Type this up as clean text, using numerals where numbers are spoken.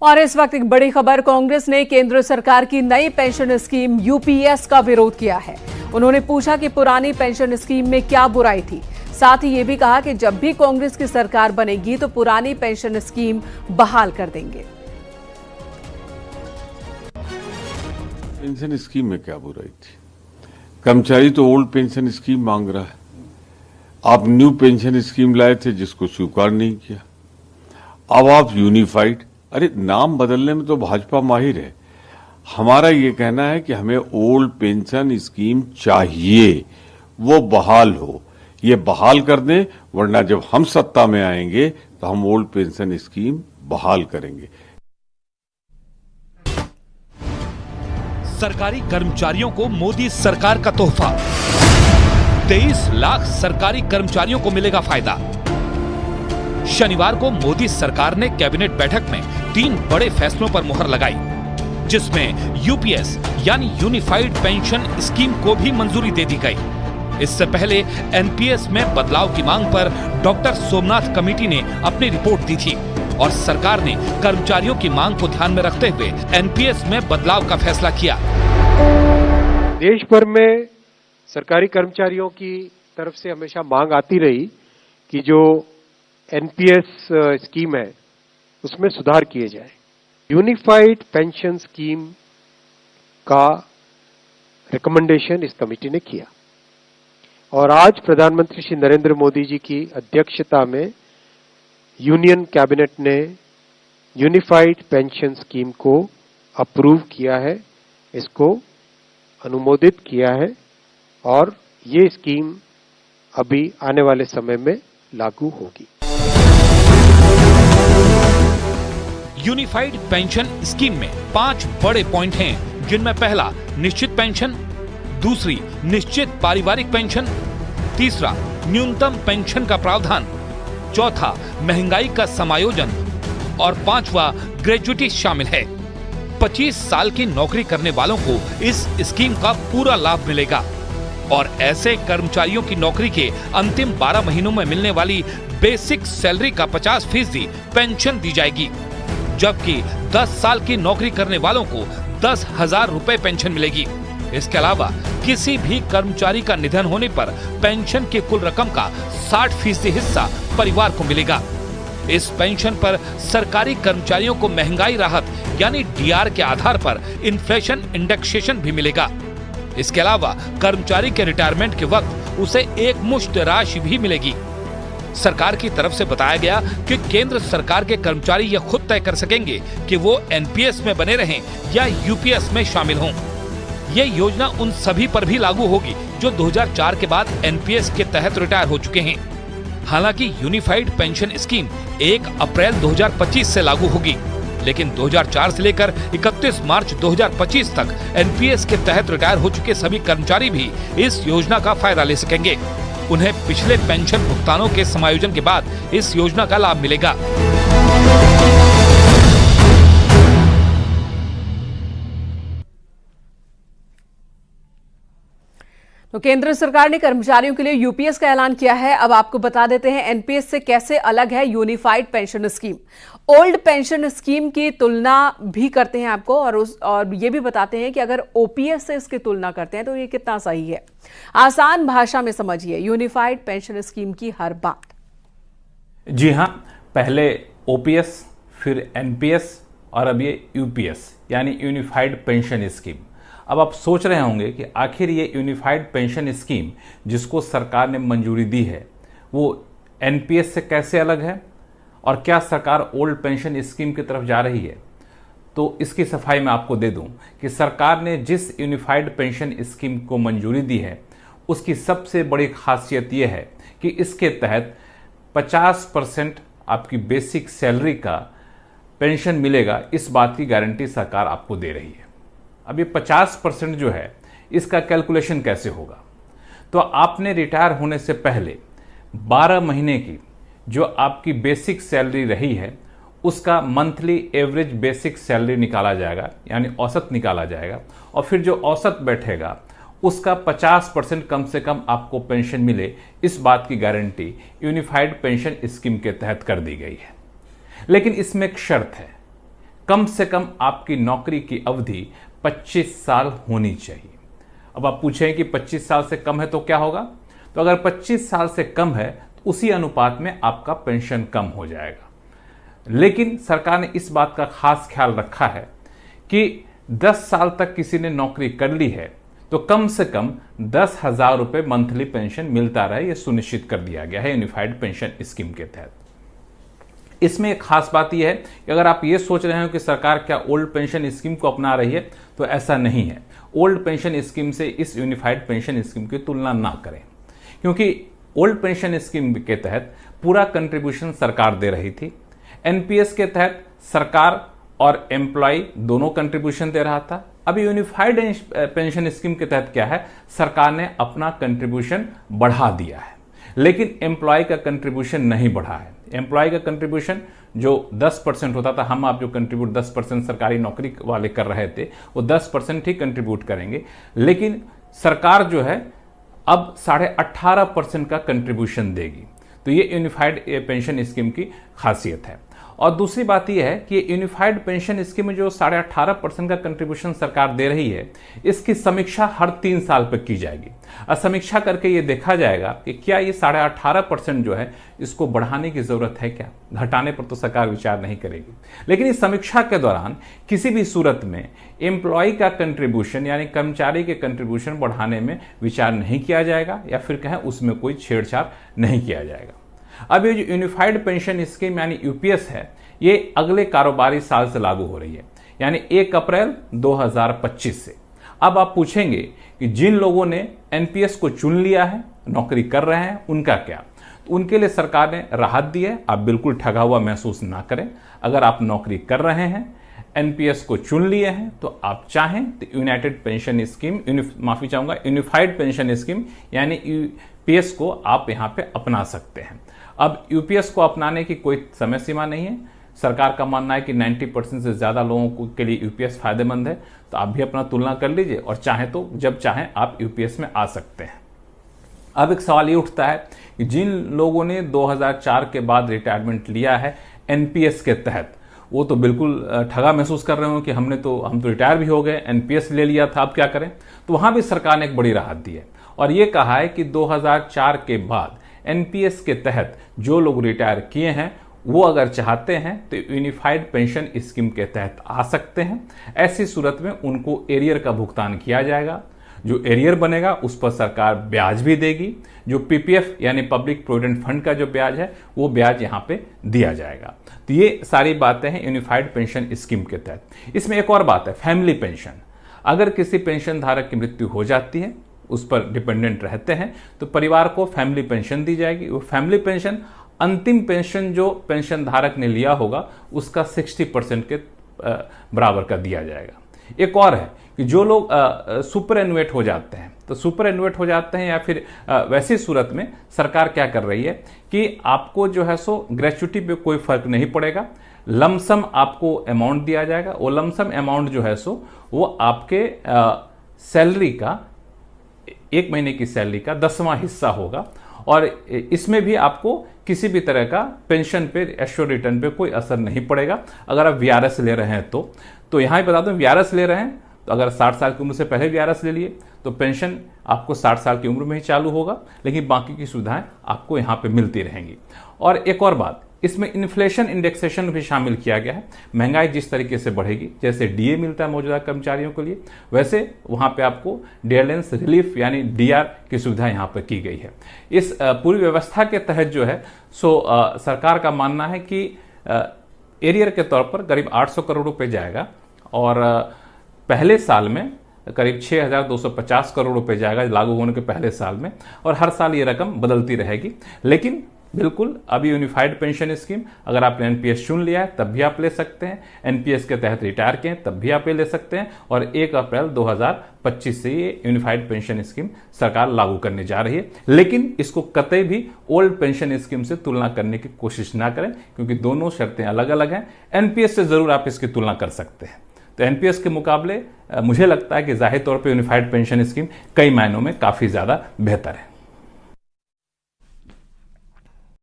और इस वक्त एक बड़ी खबर, कांग्रेस ने केंद्र सरकार की नई पेंशन स्कीम यूपीएस का विरोध किया है। उन्होंने पूछा कि पुरानी पेंशन स्कीम में क्या बुराई थी। साथ ही ये भी कहा कि जब भी कांग्रेस की सरकार बनेगी तो पुरानी पेंशन स्कीम बहाल कर देंगे। पेंशन स्कीम में क्या बुराई थी? कर्मचारी तो ओल्ड पेंशन स्कीम मांग रहा है। आप न्यू पेंशन स्कीम लाए थे जिसको स्वीकार नहीं किया। अब आप यूनिफाइड, अरे नाम बदलने में तो भाजपा माहिर है। हमारा ये कहना है कि हमें ओल्ड पेंशन स्कीम चाहिए, वो बहाल हो, ये बहाल कर दें, वरना जब हम सत्ता में आएंगे तो हम ओल्ड पेंशन स्कीम बहाल करेंगे। सरकारी कर्मचारियों को मोदी सरकार का तोहफा, 23 लाख सरकारी कर्मचारियों को मिलेगा फायदा। शनिवार को मोदी सरकार ने कैबिनेट बैठक में 3 बड़े फैसलों पर मुहर लगाई, जिसमें यूपीएस यानी यूनिफाइड पेंशन स्कीम को भी मंजूरी दे दी गई। इससे पहले एनपीएस में बदलाव की मांग पर डॉक्टर सोमनाथ कमेटी ने अपनी रिपोर्ट दी थी और सरकार ने कर्मचारियों की मांग को ध्यान में रखते हुए एनपीएस में बदलाव का फैसला किया। देश भर में सरकारी कर्मचारियों की तरफ से हमेशा मांग आती रही कि जो एनपीएस स्कीम है उसमें सुधार किए जाए। यूनिफाइड पेंशन स्कीम का रिकमेंडेशन इस कमेटी ने किया और आज प्रधानमंत्री श्री नरेंद्र मोदी जी की अध्यक्षता में यूनियन कैबिनेट ने यूनिफाइड पेंशन स्कीम को अप्रूव किया है, इसको अनुमोदित किया है और ये स्कीम अभी आने वाले समय में लागू होगी। यूनिफाइड पेंशन स्कीम में 5 बड़े पॉइंट हैं, जिनमें पहला निश्चित पेंशन, दूसरी निश्चित पारिवारिक पेंशन, तीसरा न्यूनतम पेंशन का प्रावधान, चौथा महंगाई का समायोजन और 5वां ग्रेजुइटी शामिल है। 25 साल की नौकरी करने वालों को इस स्कीम का पूरा लाभ मिलेगा और ऐसे कर्मचारियों की नौकरी के अंतिम 12 महीनों में मिलने वाली बेसिक सैलरी का 50% पेंशन दी जाएगी, जबकि 10 साल की नौकरी करने वालों को 10,000 रुपए पेंशन मिलेगी। इसके अलावा किसी भी कर्मचारी का निधन होने पर पेंशन की कुल रकम का 60% हिस्सा परिवार को मिलेगा। इस पेंशन पर सरकारी कर्मचारियों को महंगाई राहत यानी डीआर के आधार पर इन्फ्लेशन इंडेक्सेशन भी मिलेगा। इसके अलावा कर्मचारी के रिटायरमेंट के वक्त उसे एक मुश्त राशि भी मिलेगी। सरकार की तरफ से बताया गया कि केंद्र सरकार के कर्मचारी यह खुद तय कर सकेंगे कि वो एनपीएस में बने रहें या यूपीएस में शामिल हों। ये योजना उन सभी पर भी लागू होगी जो 2004 के बाद एनपीएस के तहत रिटायर हो चुके हैं। हालांकि यूनिफाइड पेंशन स्कीम 1 अप्रैल 2025 से लागू होगी, लेकिन 2004 से लेकर 31 मार्च 2025 तक एनपीएस के तहत रिटायर हो चुके सभी कर्मचारी भी इस योजना का फायदा ले सकेंगे। उन्हें पिछले पेंशन भुगतानों के समायोजन के बाद इस योजना का लाभ मिलेगा। तो केंद्र सरकार ने कर्मचारियों के लिए यूपीएस का ऐलान किया है। अब आपको बता देते हैं एनपीएस से कैसे अलग है unified pension scheme. Old pension scheme की तुलना भी करते हैं आपको और ये भी बताते हैं कि अगर ओपीएस से इसकी तुलना करते हैं तो ये कितना सही है। आसान भाषा में समझिए यूनिफाइड पेंशन स्कीम की हर बात। जी हां, पहले ओपीएस, फिर एनपीएस और अब ये यूपीएस यानी यूनिफाइड पेंशन स्कीम। अब आप सोच रहे होंगे कि आखिर ये यूनिफाइड पेंशन स्कीम जिसको सरकार ने मंजूरी दी है वो एनपीएस से कैसे अलग है और क्या सरकार ओल्ड पेंशन स्कीम की तरफ जा रही है। तो इसकी सफाई मैं आपको दे दूं कि सरकार ने जिस यूनिफाइड पेंशन स्कीम को मंजूरी दी है उसकी सबसे बड़ी खासियत यह है कि इसके तहत 50% आपकी बेसिक सैलरी का पेंशन मिलेगा। इस बात की गारंटी सरकार आपको दे रही है। अब ये 50% जो है इसका कैलकुलेशन कैसे होगा, तो आपने रिटायर होने से पहले 12 महीने की जो आपकी बेसिक सैलरी रही है उसका मंथली एवरेज बेसिक सैलरी निकाला जाएगा, यानी औसत निकाला जाएगा और फिर जो औसत बैठेगा उसका 50% कम से कम आपको पेंशन मिले। इस बात की गारंटी यूनिफाइड पेंशन स्कीम के तहत कर दी गई है। लेकिन इसमें एक शर्त है कम से कम आपकी नौकरी की अवधि 25 साल होनी चाहिए। अब आप पूछें कि 25 साल से कम है तो क्या होगा? तो अगर 25 साल से कम है तो उसी अनुपात में आपका पेंशन कम हो जाएगा। लेकिन सरकार ने इस बात का खास ख्याल रखा है कि 10 साल तक किसी ने नौकरी कर ली है तो कम से कम 10,000 रुपए मंथली पेंशन मिलता रहे, यह सुनिश्चित कर दिया गया है यूनिफाइड पेंशन स्कीम के तहत। इसमें एक खास बात यह है कि अगर आप ये सोच रहे हो कि सरकार क्या ओल्ड पेंशन स्कीम को अपना रही है, तो ऐसा नहीं है। ओल्ड पेंशन स्कीम से इस यूनिफाइड पेंशन स्कीम की तुलना ना करें, क्योंकि ओल्ड पेंशन स्कीम के तहत पूरा कंट्रीब्यूशन सरकार दे रही थी। एनपीएस के तहत सरकार और एम्प्लॉय दोनों कंट्रीब्यूशन दे रहा था। अभी यूनिफाइड पेंशन स्कीम के तहत क्या है, सरकार ने अपना कंट्रीब्यूशन बढ़ा दिया है, लेकिन एम्प्लॉय का कंट्रीब्यूशन नहीं बढ़ा है। एम्प्लॉय का कंट्रीब्यूशन जो 10% होता था, हम आप जो कंट्रीब्यूट 10% सरकारी नौकरी वाले कर रहे थे, वो 10% ही कंट्रीब्यूट करेंगे, लेकिन सरकार जो है अब 18.5% का कंट्रीब्यूशन देगी। तो ये यूनिफाइड पेंशन स्कीम की खासियत है। और दूसरी बात यह है कि यूनिफाइड पेंशन स्कीम में जो 18.5% का कंट्रीब्यूशन सरकार दे रही है, इसकी समीक्षा हर 3 साल पर की जाएगी। और समीक्षा करके ये देखा जाएगा कि क्या ये 18.5% जो है इसको बढ़ाने की जरूरत है क्या, घटाने पर तो सरकार विचार नहीं करेगी। लेकिन इस समीक्षा के दौरान किसी भी सूरत में एम्प्लॉय का कंट्रीब्यूशन यानी कर्मचारी के कंट्रीब्यूशन बढ़ाने में विचार नहीं किया जाएगा, या फिर कहें उसमें कोई छेड़छाड़ नहीं किया जाएगा। अब ये जो यूनिफाइड पेंशन स्कीम यानी यूपीएस है, ये अगले कारोबारी साल से लागू हो रही है, यानी 1 अप्रैल 2025 से। अब आप पूछेंगे कि जिन लोगों ने एनपीएस को चुन लिया है, नौकरी कर रहे हैं, उनका क्या? तो उनके लिए सरकार ने राहत दी है। आप बिल्कुल ठगा हुआ महसूस ना करें। अगर आप नौकरी कर रहे हैं, एनपीएस को चुन लिए हैं, तो आप चाहें तो United pension scheme unified pension scheme यानी यूपीएस को आप यहां पे अपना सकते हैं। अब यूपीएस को अपनाने की कोई समय सीमा नहीं है। सरकार का मानना है कि 90% से ज्यादा लोगों के लिए यूपीएस फायदेमंद है। तो आप भी अपना तुलना कर लीजिए और चाहें तो जब चाहें आप यूपीएस में आ सकते हैं। अब एक सवाल ये उठता है कि जिन लोगों ने 2004 के बाद रिटायरमेंट लिया है एनपीएस के तहत, वो तो बिल्कुल ठगा महसूस कर रहे हो कि हम तो रिटायर भी हो गए, एनपीएस ले लिया था, अब क्या करें? तो वहां भी सरकार ने एक बड़ी राहत दी है और ये कहा है कि 2004 के बाद एनपीएस के तहत जो लोग रिटायर किए हैं, वो अगर चाहते हैं तो यूनिफाइड पेंशन स्कीम के तहत आ सकते हैं। ऐसी सूरत में उनको एरियर का भुगतान किया जाएगा। जो एरियर बनेगा उस पर सरकार ब्याज भी देगी। जो पीपीएफ यानी पब्लिक प्रोविडेंट फंड का जो ब्याज है, वो ब्याज यहां पे दिया जाएगा। तो ये सारी बातें हैं यूनिफाइड पेंशन स्कीम के तहत। इसमें एक और बात है, फैमिली पेंशन। अगर किसी पेंशन धारक की मृत्यु हो जाती है, उस पर डिपेंडेंट रहते हैं, तो परिवार को फैमिली पेंशन दी जाएगी। वो फैमिली पेंशन अंतिम पेंशन जो पेंशन धारक ने लिया होगा उसका 60% के बराबर का दिया जाएगा। एक और है कि जो लोग सुपर एनुएट हो जाते हैं, तो सुपर एनुएट हो जाते हैं या फिर वैसी सूरत में सरकार क्या कर रही है कि आपको जो है सो ग्रेच्युटी पे कोई फर्क नहीं पड़ेगा, लमसम आपको अमाउंट दिया जाएगा। वो लमसम अमाउंट जो है सो वो आपके सैलरी का, 1 महीने की सैलरी का 10वां हिस्सा होगा और इसमें भी आपको किसी भी तरह का पेंशन पे, एश्योर्ड रिटर्न पे कोई असर नहीं पड़ेगा। अगर आप वीआरएस ले रहे हैं तो यहां ही बता दूं, वीआरएस ले रहे हैं तो अगर 60 साल की उम्र से पहले वीआरएस ले लिए तो पेंशन आपको 60 साल की उम्र में ही चालू होगा, लेकिन बाकी की सुविधाएं आपको यहां पे मिलती रहेंगी। और एक और बात, इसमें इन्फ्लेशन इंडेक्सेशन भी शामिल किया गया है। महंगाई जिस तरीके से बढ़ेगी, जैसे डीए मिलता है मौजूदा कर्मचारियों के लिए, वैसे वहां पे आपको डियरलेंस रिलीफ यानी डीआर की सुविधा यहां पर की गई है। इस पूरी व्यवस्था के तहत जो है सरकार का मानना है कि एरियर के तौर पर करीब 800 करोड़ रुपए जाएगा और पहले साल में करीब 6,250 करोड़ रुपए जाएगा लागू होने के पहले साल में, और हर साल ये रकम बदलती रहेगी। लेकिन बिल्कुल अभी यूनिफाइड पेंशन स्कीम, अगर आपने एनपीएस चुन लिया है तब भी आप ले सकते हैं, एनपीएस के तहत रिटायर किए तब भी आप ले सकते हैं, और 1 अप्रैल 2025 से ये यूनिफाइड पेंशन स्कीम सरकार लागू करने जा रही है। लेकिन इसको कतई भी ओल्ड पेंशन स्कीम से तुलना करने की कोशिश ना करें, क्योंकि दोनों शर्तें अलग अलग हैं। एनपीएस से जरूर आप इसकी तुलना कर सकते हैं। तो एनपीएस के मुकाबले मुझे लगता है कि जाहिर तौर पर यूनिफाइड पेंशन स्कीम कई मायनों में काफी ज्यादा बेहतर है।